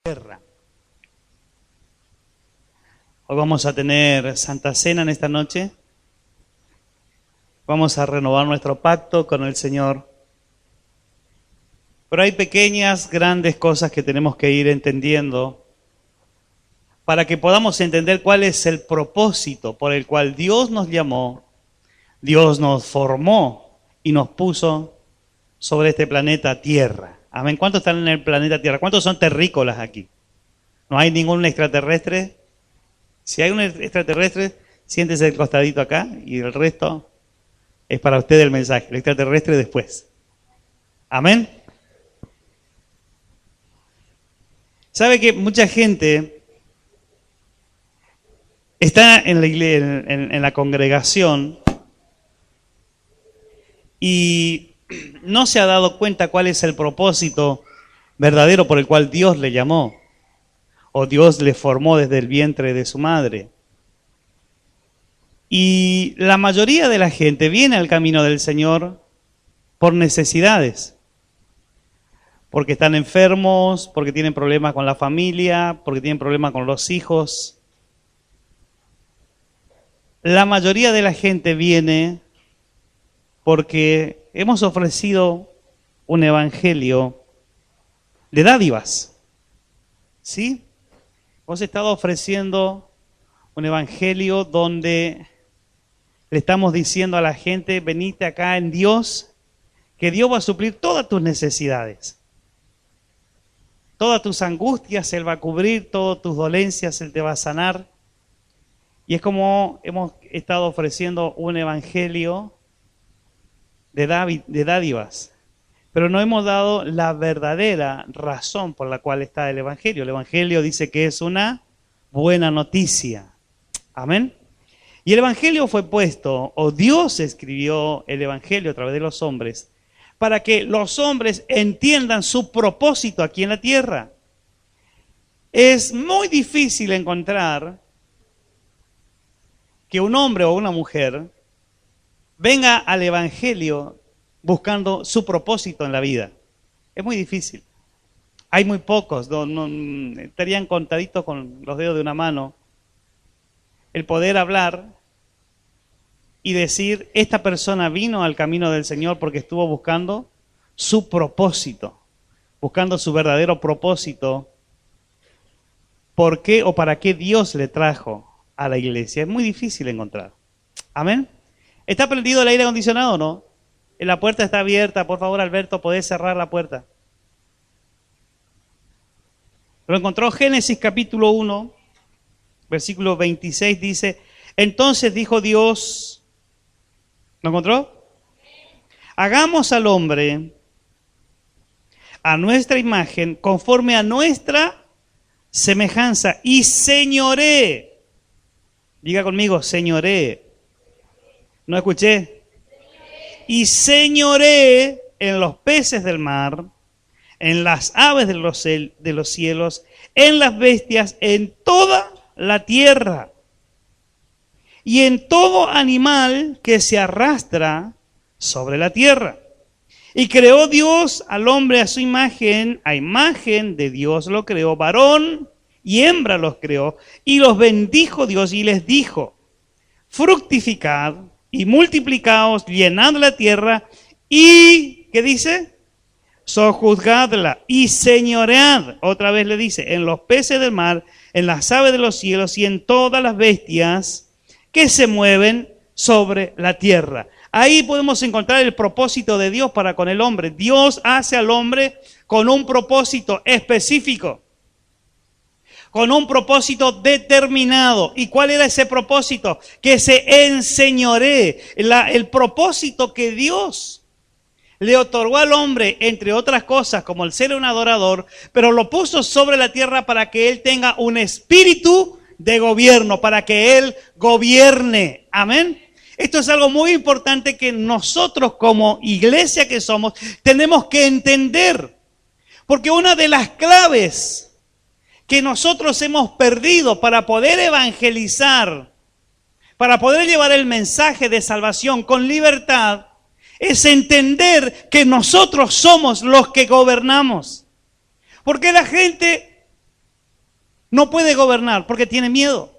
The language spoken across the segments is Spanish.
tierra. Hoy vamos a tener Santa Cena en esta noche. Vamos a renovar nuestro pacto con el Señor. Pero hay pequeñas, grandes cosas que tenemos que ir entendiendo para que podamos entender cuál es el propósito por el cual Dios nos llamó, Dios nos formó y nos puso sobre este planeta Tierra. Amén. ¿Cuántos están en el planeta Tierra? ¿Cuántos son terrícolas aquí? ¿No hay ningún extraterrestre? Si hay un extraterrestre, siéntese al costadito acá y el resto es para usted el mensaje. El extraterrestre después. Amén. ¿Sabe que mucha gente está en la iglesia, en la congregación y no se ha dado cuenta cuál es el propósito verdadero por el cual Dios le llamó o Dios le formó desde el vientre de su madre? Y la mayoría de la gente viene al camino del Señor por necesidades, porque están enfermos, porque tienen problemas con la familia, porque tienen problemas con los hijos. La mayoría de la gente viene porque hemos ofrecido un evangelio de dádivas. ¿Sí? Hemos estado ofreciendo un evangelio donde le estamos diciendo a la gente: venite acá en Dios, que Dios va a suplir todas tus necesidades. Todas tus angustias Él va a cubrir, todas tus dolencias Él te va a sanar. Y es como hemos estado ofreciendo un evangelio de dádivas. Pero no hemos dado la verdadera razón por la cual está el evangelio. El evangelio dice que es una buena noticia. Amén. Y el evangelio fue puesto, o Dios escribió el evangelio a través de los hombres, para que los hombres entiendan su propósito aquí en la tierra. Es muy difícil encontrar que un hombre o una mujer venga al evangelio buscando su propósito en la vida. Es muy difícil. Hay muy pocos, estarían contaditos con los dedos de una mano, el poder hablar y decir: esta persona vino al camino del Señor porque estuvo buscando su propósito, buscando su verdadero propósito. ¿Por qué o para qué Dios le trajo a la iglesia? Es muy difícil encontrar. Amén. ¿Está prendido el aire acondicionado o no? La puerta está abierta. Por favor, Alberto, ¿podés cerrar la puerta? Lo encontró Génesis capítulo 1, versículo 26, dice: entonces dijo Dios, ¿lo encontró? Hagamos al hombre a nuestra imagen, conforme a nuestra semejanza, y señoree. Diga conmigo, señoree. ¿No escuché? Y señoree en los peces del mar, en las aves de los cielos, en las bestias, en toda la tierra, y en todo animal que se arrastra sobre la tierra. Y creó Dios al hombre a su imagen, a imagen de Dios lo creó, varón y hembra los creó, y los bendijo Dios y les dijo: fructificad y multiplicaos, llenad la tierra y, ¿qué dice? Sojuzgadla y señoread. Otra vez le dice: en los peces del mar, en las aves de los cielos y en todas las bestias que se mueven sobre la tierra. Ahí podemos encontrar el propósito de Dios para con el hombre. Dios hace al hombre con un propósito específico, con un propósito determinado. ¿Y cuál era ese propósito? Que se enseñoree. El propósito que Dios le otorgó al hombre, entre otras cosas, como el ser un adorador, pero lo puso sobre la tierra para que él tenga un espíritu de gobierno, para que él gobierne. Amén. Esto es algo muy importante que nosotros como iglesia que somos tenemos que entender, porque una de las claves que nosotros hemos perdido para poder evangelizar, para poder llevar el mensaje de salvación con libertad, es entender que nosotros somos los que gobernamos. Porque la gente No puede gobernar porque tiene miedo,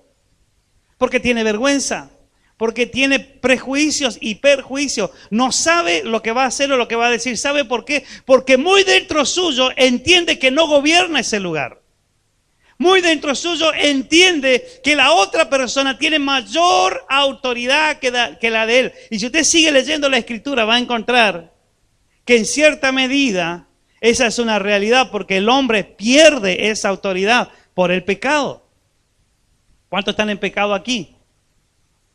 porque tiene vergüenza, porque tiene prejuicios y perjuicios. No sabe lo que va a hacer o lo que va a decir. ¿Sabe por qué? Porque muy dentro suyo entiende que no gobierna ese lugar. Muy dentro suyo entiende que la otra persona tiene mayor autoridad que la de él. Y si usted sigue leyendo la Escritura, va a encontrar que en cierta medida esa es una realidad, porque el hombre pierde esa autoridad por el pecado. ¿Cuántos están en pecado aquí?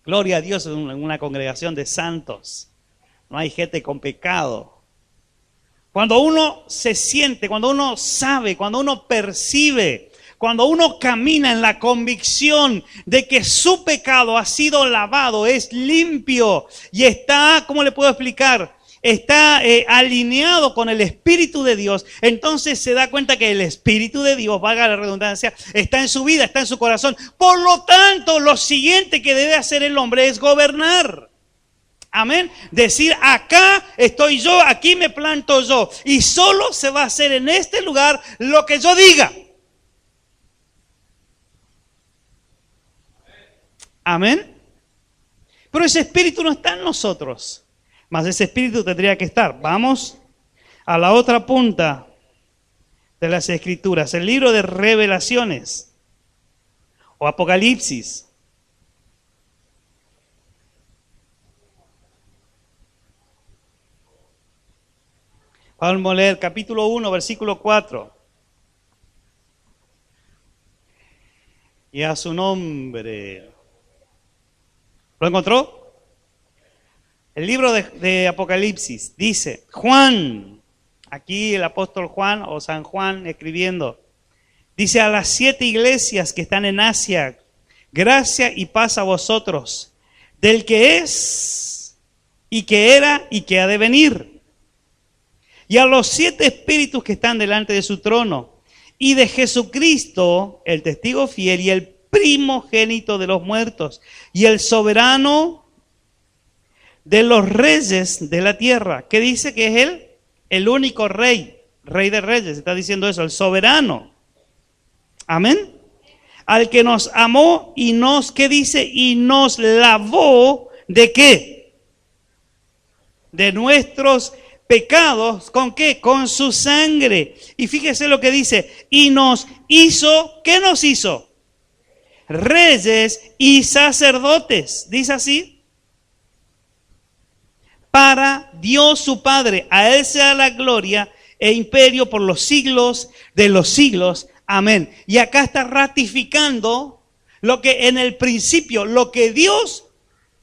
Gloria a Dios, en una congregación de santos. No hay gente con pecado. Cuando uno se siente, cuando uno sabe, cuando uno percibe, cuando uno camina en la convicción de que su pecado ha sido lavado, es limpio y está, ¿cómo le puedo explicar? Está alineado con el Espíritu de Dios, entonces se da cuenta que el Espíritu de Dios, valga la redundancia, está en su vida, está en su corazón. Por lo tanto, lo siguiente que debe hacer el hombre es gobernar. Amén. Decir, acá estoy yo, aquí me planto yo. Y solo se va a hacer en este lugar lo que yo diga. Amén. Pero ese espíritu no está en nosotros. Mas ese espíritu tendría que estar. Vamos a la otra punta de las Escrituras. El libro de Revelaciones o Apocalipsis. Vamos a leer capítulo 1, versículo 4. Y a su nombre. ¿Lo encontró? El libro de Apocalipsis dice, Juan, aquí el apóstol Juan o San Juan escribiendo, dice a las 7 iglesias que están en Asia, gracia y paz a vosotros, del que es y que era y que ha de venir. Y a los 7 espíritus que están delante de su trono, y de Jesucristo, el testigo fiel y el primogénito de los muertos, y el soberano de los reyes de la tierra. ¿Qué dice que es él? El único rey, rey de reyes, está diciendo eso, el soberano. Amén. Al que nos amó y nos, ¿qué dice? Y nos lavó, ¿de qué? De nuestros pecados, ¿con qué? Con su sangre. Y fíjese lo que dice, y nos hizo, ¿qué nos hizo? Reyes y sacerdotes, dice así. Para Dios su Padre, a Él sea la gloria e imperio por los siglos de los siglos. Amén. Y acá está ratificando lo que en el principio, lo que Dios,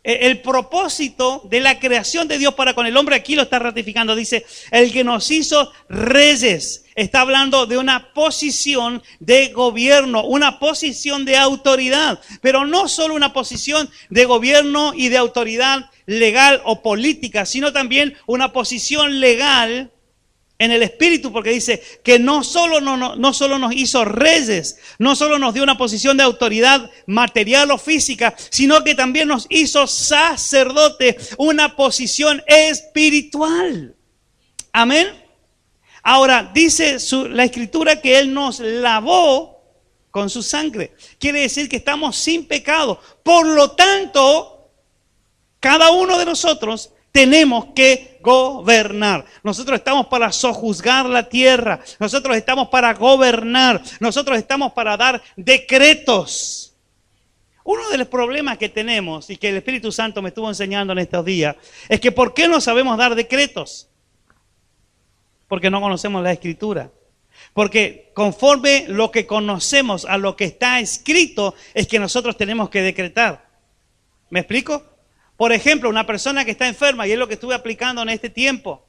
el propósito de la creación de Dios para con el hombre, aquí lo está ratificando. Dice, el que nos hizo reyes. Está hablando de una posición de gobierno, una posición de autoridad, pero no solo una posición de gobierno y de autoridad legal o política, sino también una posición legal en el espíritu, porque dice que no solo nos hizo reyes, no solo nos dio una posición de autoridad material o física, sino que también nos hizo sacerdotes, una posición espiritual. Amén. Ahora, dice la Escritura que Él nos lavó con su sangre. Quiere decir que estamos sin pecado. Por lo tanto, cada uno de nosotros tenemos que gobernar. Nosotros estamos para sojuzgar la tierra. Nosotros estamos para gobernar. Nosotros estamos para dar decretos. Uno de los problemas que tenemos y que el Espíritu Santo me estuvo enseñando en estos días es que ¿por qué no sabemos dar decretos? Porque no conocemos la Escritura. Porque conforme lo que conocemos a lo que está escrito es que nosotros tenemos que decretar. ¿Me explico? Por ejemplo, una persona que está enferma, y es lo que estuve aplicando en este tiempo.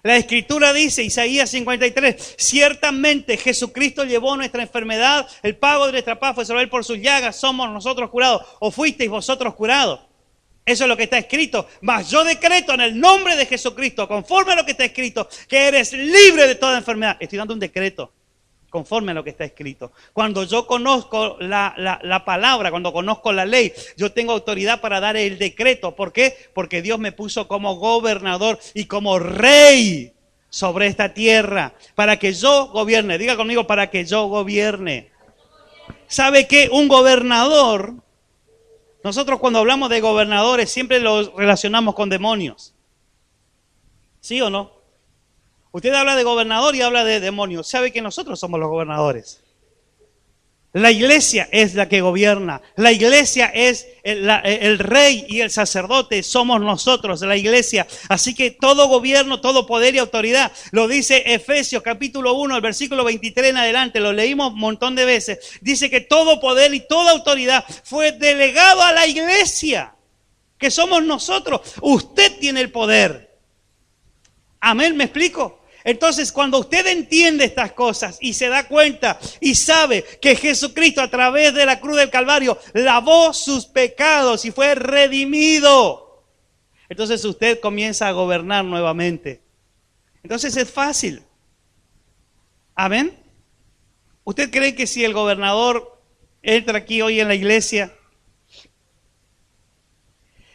La Escritura dice, Isaías 53, ciertamente Jesucristo llevó nuestra enfermedad, el pago de nuestra paz fue sobre él, por sus llagas somos nosotros curados, o fuisteis vosotros curados. Eso es lo que está escrito. Mas yo decreto en el nombre de Jesucristo, conforme a lo que está escrito, que eres libre de toda enfermedad. Estoy dando un decreto conforme a lo que está escrito. Cuando yo conozco la palabra, cuando conozco la ley, yo tengo autoridad para dar el decreto. ¿Por qué? Porque Dios me puso como gobernador y como rey sobre esta tierra, para que yo gobierne. Diga conmigo, para que yo gobierne. ¿Sabe qué? Un gobernador, nosotros cuando hablamos de gobernadores siempre los relacionamos con demonios. ¿Sí o no? Usted habla de gobernador y habla de demonios. ¿Sabe que nosotros somos los gobernadores? La iglesia es la que gobierna. La iglesia es el rey y el sacerdote. Somos nosotros, la iglesia. Así que todo gobierno, todo poder y autoridad, lo dice Efesios capítulo 1, el versículo 23 en adelante. Lo leímos un montón de veces. Dice que todo poder y toda autoridad fue delegado a la iglesia, que somos nosotros. Usted tiene el poder. Amén, ¿me explico? Entonces, cuando usted entiende estas cosas y se da cuenta y sabe que Jesucristo a través de la cruz del Calvario lavó sus pecados y fue redimido, entonces usted comienza a gobernar nuevamente. Entonces es fácil. ¿Amén? ¿Usted cree que si el gobernador entra aquí hoy en la iglesia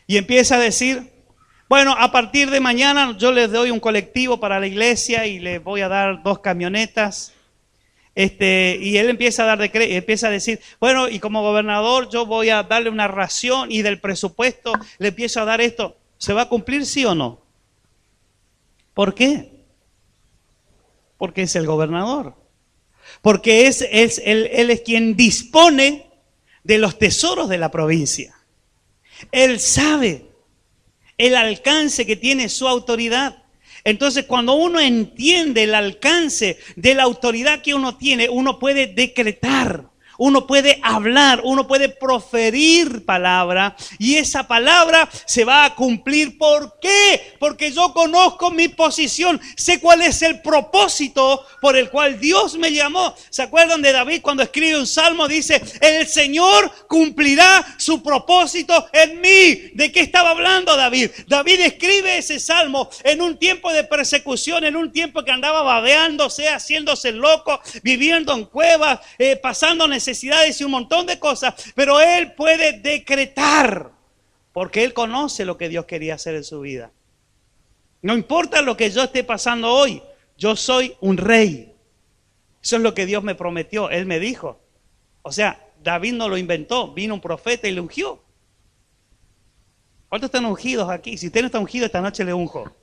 y empieza a decir: bueno, a partir de mañana yo les doy un colectivo para la iglesia y les voy a dar 2 camionetas. Y él empieza a empieza a decir: bueno, y como gobernador yo voy a darle una ración y del presupuesto le empiezo a dar esto. ¿Se va a cumplir, sí o no? ¿Por qué? Porque es el gobernador. Porque él es quien dispone de los tesoros de la provincia. Él sabe el alcance que tiene su autoridad. Entonces, cuando uno entiende el alcance de la autoridad que uno tiene, uno puede decretar, uno puede hablar, uno puede proferir palabra y esa palabra se va a cumplir. ¿Por qué? Porque yo conozco mi posición, sé cuál es el propósito por el cual Dios me llamó. ¿Se acuerdan de David cuando escribe un salmo? Dice: el Señor cumplirá su propósito en mí. ¿De qué estaba hablando David? David escribe ese salmo en un tiempo de persecución, en un tiempo que andaba babeándose, haciéndose loco, viviendo en cuevas, pasando necesidades y un montón de cosas, pero él puede decretar porque él conoce lo que Dios quería hacer en su vida. No importa lo que yo esté pasando hoy, yo soy un rey. Eso es lo que Dios me prometió, él me dijo. O sea, David no lo inventó, vino un profeta y le ungió. ¿Cuántos están ungidos aquí? Si usted no está ungido, esta noche le unjo.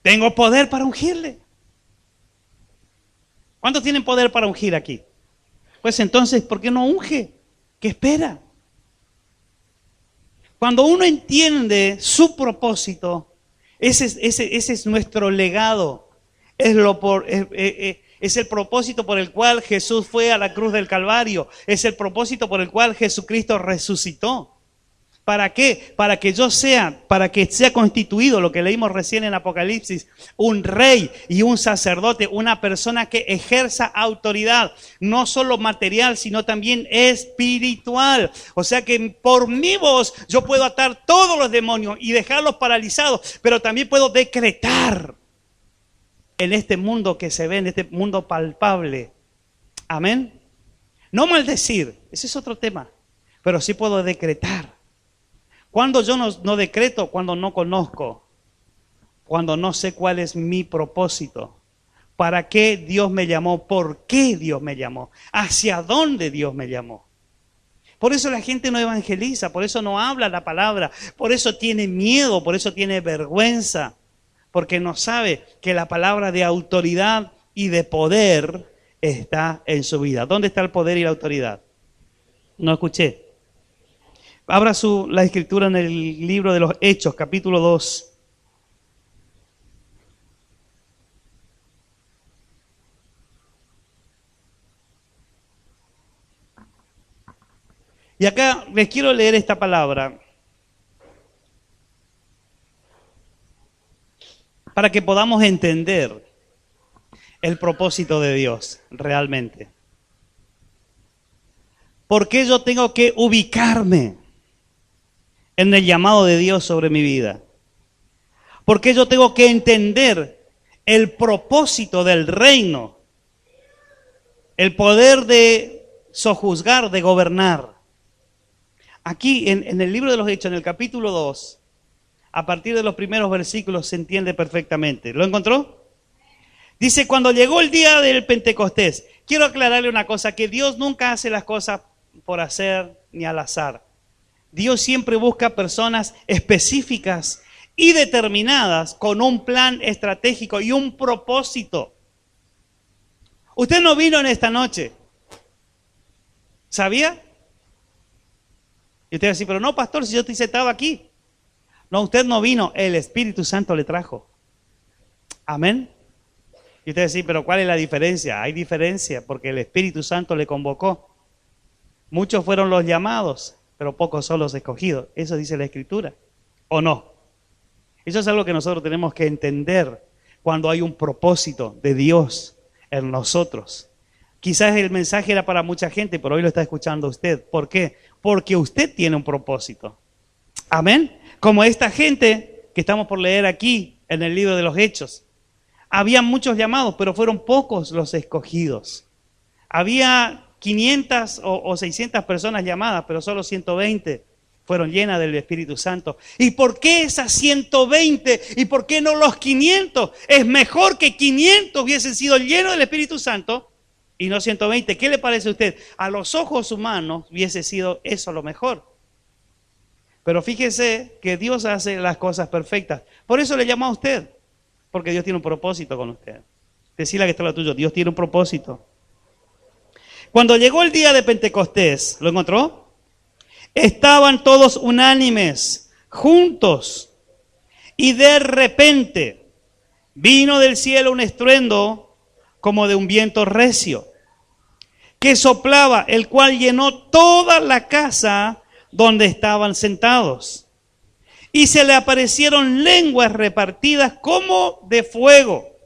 Tengo poder para ungirle. ¿Cuántos tienen poder para ungir aquí? Pues entonces, ¿por qué no unge? ¿Qué espera? Cuando uno entiende su propósito, ese es nuestro legado. Es el propósito por el cual Jesús fue a la cruz del Calvario. Es el propósito por el cual Jesucristo resucitó. ¿Para qué? Para que sea constituido, lo que leímos recién en Apocalipsis, un rey y un sacerdote, una persona que ejerza autoridad, no solo material, sino también espiritual. O sea que por mi voz yo puedo atar todos los demonios y dejarlos paralizados, pero también puedo decretar en este mundo que se ve, en este mundo palpable. Amén. No maldecir, ese es otro tema, pero sí puedo decretar. Cuando yo no decreto, cuando no conozco, cuando no sé cuál es mi propósito, para qué Dios me llamó, por qué Dios me llamó, hacia dónde Dios me llamó. Por eso la gente no evangeliza, por eso no habla la palabra, por eso tiene miedo, por eso tiene vergüenza, porque no sabe que la palabra de autoridad y de poder está en su vida. ¿Dónde está el poder y la autoridad? No escuché. Abra la escritura en el libro de los Hechos, capítulo 2. Y acá les quiero leer esta palabra para que podamos entender el propósito de Dios realmente. ¿Por qué yo tengo que ubicarme en el llamado de Dios sobre mi vida? Porque yo tengo que entender el propósito del reino, el poder de sojuzgar, de gobernar. Aquí en el libro de los Hechos, en el capítulo 2, a partir de los primeros versículos se entiende perfectamente. ¿Lo encontró? Dice, cuando llegó el día del Pentecostés, quiero aclararle una cosa, que Dios nunca hace las cosas por hacer ni al azar. Dios siempre busca personas específicas y determinadas con un plan estratégico y un propósito. Usted no vino en esta noche, ¿sabía? Y usted va a decir, pero no, pastor, si yo estoy sentado aquí. No, usted no vino, el Espíritu Santo le trajo. Amén. Y usted va a decir, pero ¿cuál es la diferencia? Hay diferencia, porque el Espíritu Santo le convocó. Muchos fueron los llamados, pero pocos son los escogidos. Eso dice la Escritura, ¿o no? Eso es algo que nosotros tenemos que entender cuando hay un propósito de Dios en nosotros. Quizás el mensaje era para mucha gente, pero hoy lo está escuchando usted. ¿Por qué? Porque usted tiene un propósito. Amén. Como esta gente que estamos por leer aquí en el libro de los Hechos. Había muchos llamados, pero fueron pocos los escogidos. Había 500 o 600 personas llamadas, pero solo 120 fueron llenas del Espíritu Santo. ¿Y por qué esas 120? ¿Y por qué no los 500? Es mejor que 500 hubiesen sido llenos del Espíritu Santo y no 120. ¿Qué le parece a usted? A los ojos humanos hubiese sido eso lo mejor. Pero fíjese que Dios hace las cosas perfectas. Por eso le llamo a usted, porque Dios tiene un propósito con usted. Decirle que está lo tuyo, Dios tiene un propósito. Cuando llegó el día de Pentecostés, ¿lo encontró? Estaban todos unánimes, juntos, y de repente vino del cielo un estruendo como de un viento recio, que soplaba, el cual llenó toda la casa donde estaban sentados. Y se le aparecieron lenguas repartidas como de fuego,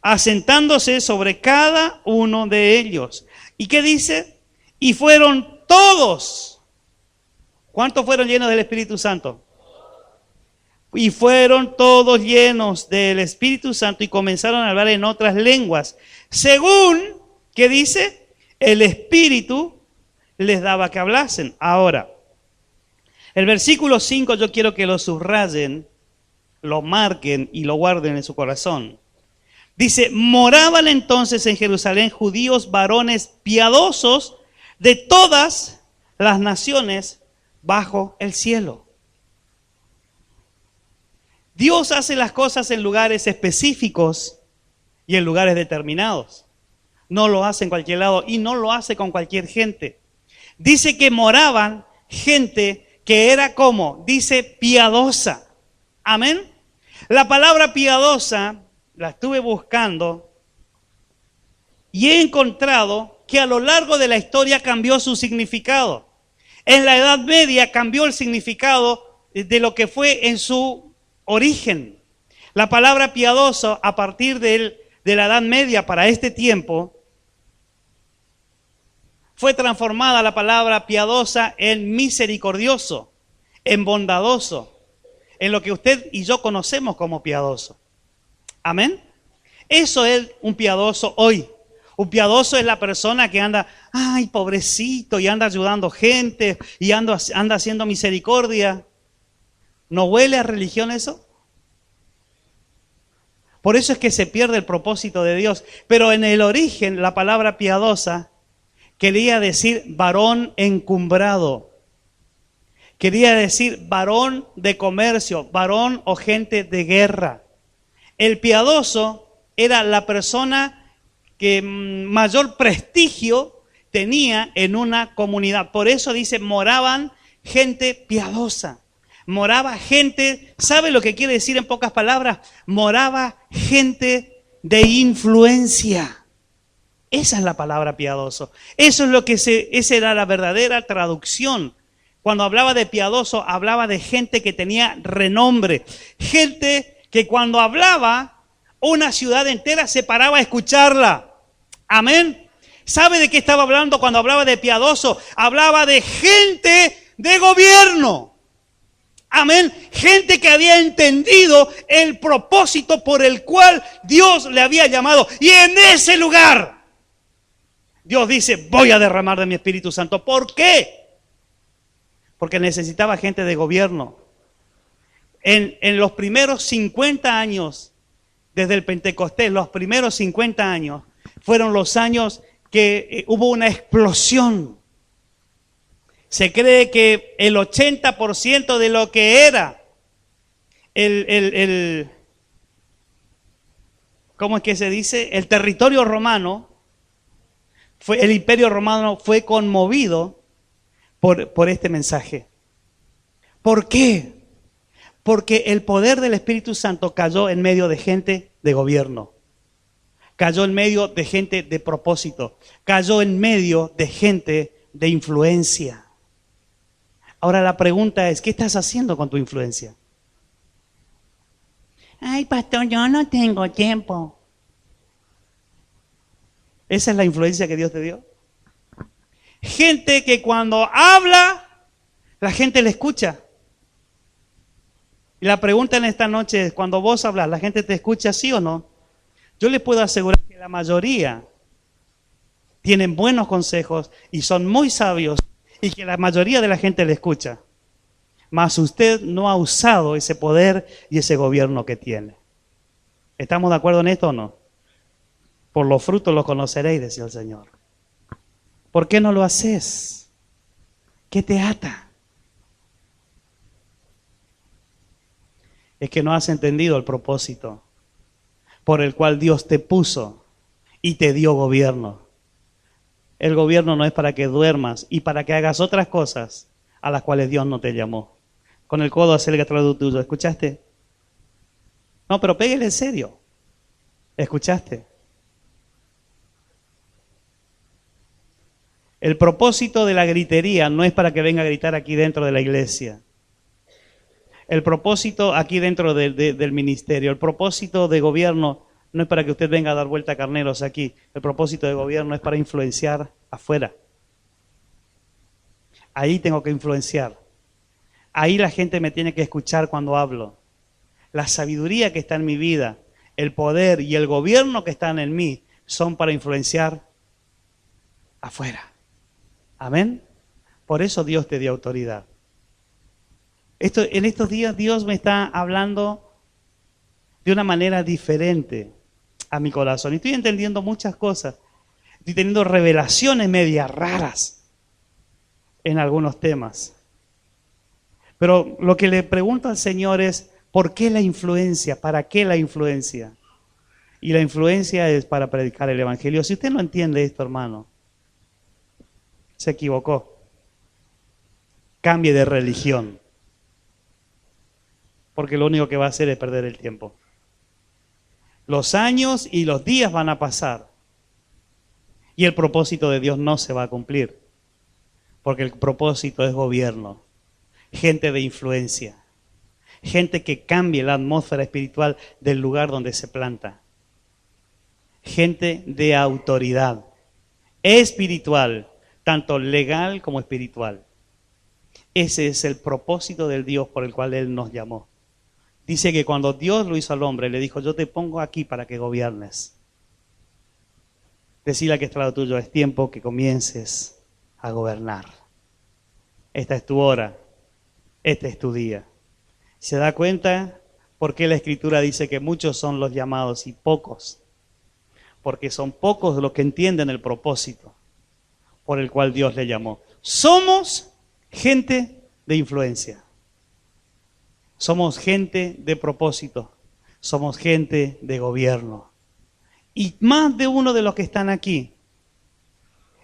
asentándose sobre cada uno de ellos. ¿Y qué dice? Y fueron todos. ¿Cuántos fueron llenos del Espíritu Santo? Y fueron todos llenos del Espíritu Santo y comenzaron a hablar en otras lenguas, según, ¿qué dice? El Espíritu les daba que hablasen. Ahora, el versículo 5 yo quiero que lo subrayen, lo marquen y lo guarden en su corazón. Dice, moraban entonces en Jerusalén judíos varones piadosos de todas las naciones bajo el cielo. Dios hace las cosas en lugares específicos y en lugares determinados. No lo hace en cualquier lado y no lo hace con cualquier gente. Dice que moraban gente que era como, dice piadosa. Amén. La palabra piadosa la estuve buscando y he encontrado que a lo largo de la historia cambió su significado. En la Edad Media cambió el significado de lo que fue en su origen. La palabra piadoso a partir de la Edad Media para este tiempo fue transformada la palabra piadosa en misericordioso, en bondadoso, en lo que usted y yo conocemos como piadoso. Amén. Eso es un piadoso hoy. Un piadoso es la persona que anda, ay, pobrecito, y anda ayudando gente, y anda haciendo misericordia. ¿No huele a religión eso? Por eso es que se pierde el propósito de Dios. Pero en el origen, la palabra piadosa quería decir varón encumbrado. Quería decir varón de comercio, varón o gente de guerra. El piadoso era la persona que mayor prestigio tenía en una comunidad. Por eso dice, moraban gente piadosa. Moraba gente, ¿sabe lo que quiere decir en pocas palabras? Moraba gente de influencia. Esa es la palabra piadoso. Eso es lo que esa era la verdadera traducción. Cuando hablaba de piadoso, hablaba de gente que tenía renombre. Gente que cuando hablaba, una ciudad entera se paraba a escucharla. Amén. ¿Sabe de qué estaba hablando cuando hablaba de piadoso? Hablaba de gente de gobierno. Amén. Gente que había entendido el propósito por el cual Dios le había llamado. Y en ese lugar, Dios dice, voy a derramar de mi Espíritu Santo. ¿Por qué? Porque necesitaba gente de gobierno. En los primeros 50 años desde el Pentecostés, los primeros 50 años, fueron los años que hubo una explosión. Se cree que el 80% de lo que era ¿cómo es que se dice? El territorio romano, el imperio romano fue conmovido por este mensaje. ¿Por qué? Porque el poder del Espíritu Santo cayó en medio de gente de gobierno. Cayó en medio de gente de propósito. Cayó en medio de gente de influencia. Ahora la pregunta es, ¿qué estás haciendo con tu influencia? Ay, pastor, yo no tengo tiempo. ¿Esa es la influencia que Dios te dio? Gente que cuando habla, la gente le escucha. Y la pregunta en esta noche es, cuando vos hablas, ¿la gente te escucha sí o no? Yo les puedo asegurar que la mayoría tienen buenos consejos y son muy sabios y que la mayoría de la gente le escucha. Mas usted no ha usado ese poder y ese gobierno que tiene. ¿Estamos de acuerdo en esto o no? Por los frutos los conoceréis, decía el Señor. ¿Por qué no lo haces? ¿Qué te ata? Es que no has entendido el propósito por el cual Dios te puso y te dio gobierno. El gobierno no es para que duermas y para que hagas otras cosas a las cuales Dios no te llamó. Con el codo acerca atrás tuyo, ¿escuchaste? No, pero pégale en serio. ¿Escuchaste? El propósito de la gritería no es para que venga a gritar aquí dentro de la iglesia. El propósito aquí dentro del ministerio, el propósito de gobierno no es para que usted venga a dar vuelta a carneros aquí. El propósito de gobierno es para influenciar afuera. Ahí tengo que influenciar. Ahí la gente me tiene que escuchar cuando hablo. La sabiduría que está en mi vida, el poder y el gobierno que están en mí son para influenciar afuera. Amén. Por eso Dios te dio autoridad. En estos días Dios me está hablando de una manera diferente a mi corazón. Y estoy entendiendo muchas cosas. Estoy teniendo revelaciones medias raras en algunos temas. Pero lo que le pregunto al Señor es, ¿por qué la influencia? ¿Para qué la influencia? Y la influencia es para predicar el Evangelio. Si usted no entiende esto, hermano, se equivocó. Cambie de religión. Porque lo único que va a hacer es perder el tiempo. Los años y los días van a pasar. Y el propósito de Dios no se va a cumplir. Porque el propósito es gobierno. Gente de influencia. Gente que cambie la atmósfera espiritual del lugar donde se planta. Gente de autoridad. Espiritual. Tanto legal como espiritual. Ese es el propósito del Dios por el cual Él nos llamó. Dice que cuando Dios lo hizo al hombre, le dijo, yo te pongo aquí para que gobiernes. Decirle al que está al lado tuyo, es tiempo que comiences a gobernar. Esta es tu hora, este es tu día. ¿Se da cuenta por qué la Escritura dice que muchos son los llamados y pocos? Porque son pocos los que entienden el propósito por el cual Dios le llamó. Somos gente de influencia. Somos gente de propósito, somos gente de gobierno. Y más de uno de los que están aquí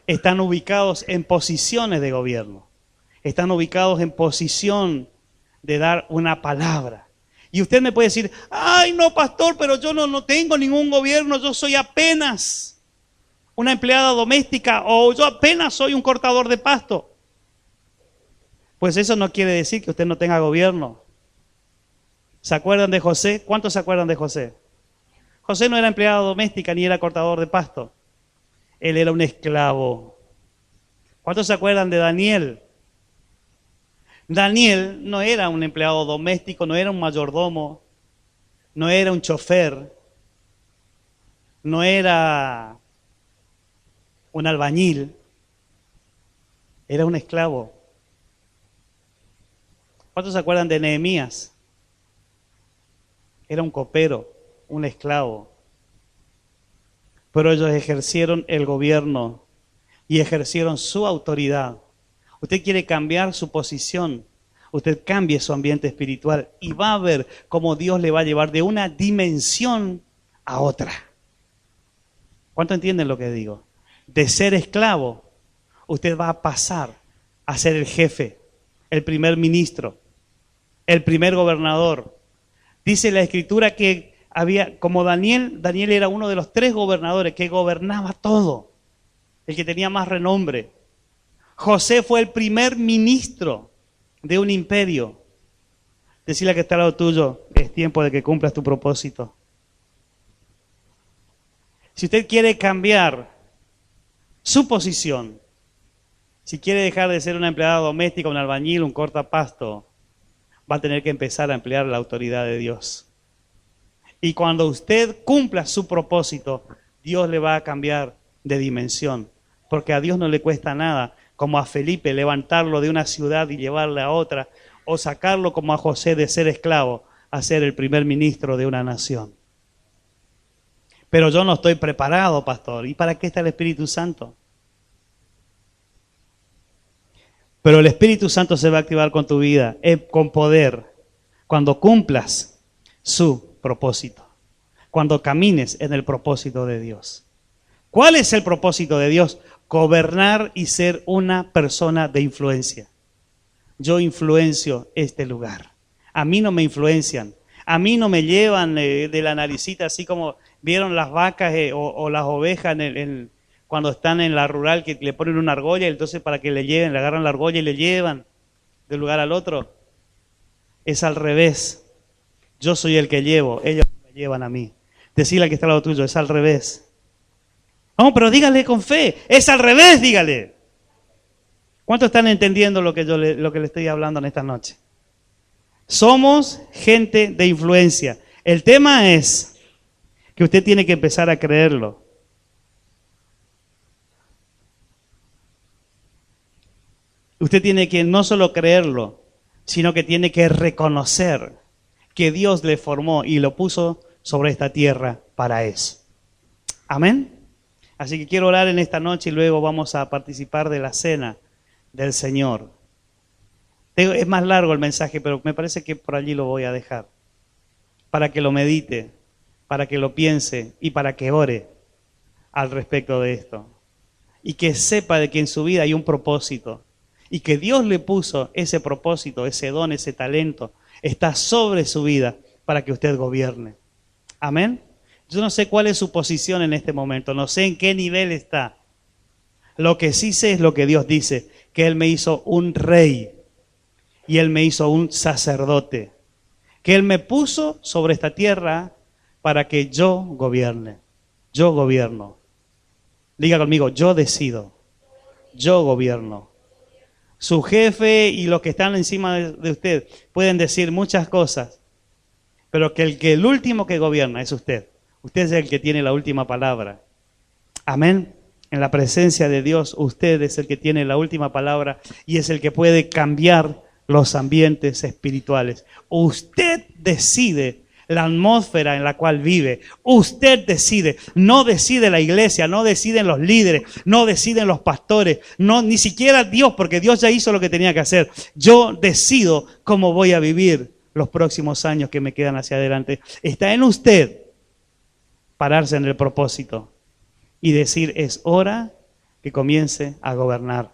están ubicados en posiciones de gobierno. Están ubicados en posición de dar una palabra. Y usted me puede decir, ay no pastor, pero yo no tengo ningún gobierno, yo soy apenas una empleada doméstica o yo apenas soy un cortador de pasto. Pues eso no quiere decir que usted no tenga gobierno. ¿Se acuerdan de José? ¿Cuántos se acuerdan de José? José no era empleada doméstica ni era cortador de pasto. Él era un esclavo. ¿Cuántos se acuerdan de Daniel? Daniel no era un empleado doméstico, no era un mayordomo, no era un chofer, no era un albañil, era un esclavo. ¿Cuántos se acuerdan de Nehemías? Era un copero. un esclavo. Pero ellos ejercieron el gobierno y ejercieron su autoridad. Usted quiere cambiar su posición, usted cambie su ambiente espiritual y va a ver cómo Dios le va a llevar de una dimensión a otra. ¿Cuánto entienden lo que digo? De ser esclavo, usted va a pasar a ser el jefe, el primer ministro, el primer gobernador. Dice la Escritura que había, como Daniel era uno de los 3 gobernadores que gobernaba todo, el que tenía más renombre. José fue el primer ministro de un imperio. Decirle que está al lado tuyo, es tiempo de que cumplas tu propósito. Si usted quiere cambiar su posición, si quiere dejar de ser una empleada doméstica, un albañil, un cortapasto, va a tener que empezar a emplear la autoridad de Dios. Y cuando usted cumpla su propósito, Dios le va a cambiar de dimensión. Porque a Dios no le cuesta nada, como a Felipe, levantarlo de una ciudad y llevarle a otra, o sacarlo como a José de ser esclavo a ser el primer ministro de una nación. Pero yo no estoy preparado, pastor. ¿Y para qué está el Espíritu Santo? Pero el Espíritu Santo se va a activar con tu vida, con poder, cuando cumplas su propósito, cuando camines en el propósito de Dios. ¿Cuál es el propósito de Dios? Gobernar y ser una persona de influencia. Yo influencio este lugar. A mí no me influencian. A mí no me llevan de la naricita, así como vieron las vacas o las ovejas cuando están en la rural, que le ponen una argolla y entonces para que le lleven, le agarran la argolla y le llevan de un lugar al otro. Es al revés. Yo soy el que llevo, ellos me llevan a mí. Decirle al que está al lado tuyo, es al revés. No, pero dígale con fe, es al revés, dígale. ¿Cuántos están entendiendo lo que le estoy hablando en esta noche? Somos gente de influencia. El tema es que usted tiene que empezar a creerlo. Usted tiene que no solo creerlo, sino que tiene que reconocer que Dios le formó y lo puso sobre esta tierra para eso. Amén. Así que quiero orar en esta noche y luego vamos a participar de la cena del Señor. Es más largo el mensaje, pero me parece que por allí lo voy a dejar. Para que lo medite, para que lo piense y para que ore al respecto de esto. Y que sepa de que en su vida hay un propósito. Y que Dios le puso ese propósito, ese don, ese talento, está sobre su vida para que usted gobierne. Amén. Yo no sé cuál es su posición en este momento, no sé en qué nivel está. Lo que sí sé es lo que Dios dice, que Él me hizo un rey y Él me hizo un sacerdote, que Él me puso sobre esta tierra para que yo gobierne. Yo gobierno. Diga conmigo, yo decido, yo gobierno. Su jefe y los que están encima de usted pueden decir muchas cosas, pero que el último que gobierna es usted. Usted es el que tiene la última palabra. Amén. En la presencia de Dios, usted es el que tiene la última palabra y es el que puede cambiar los ambientes espirituales. Usted decide la atmósfera en la cual vive. Usted decide. No decide la iglesia, no deciden los líderes, no deciden los pastores, no, ni siquiera Dios, porque Dios ya hizo lo que tenía que hacer. Yo decido cómo voy a vivir los próximos años que me quedan hacia adelante. Está en usted pararse en el propósito y decir, es hora que comience a gobernar.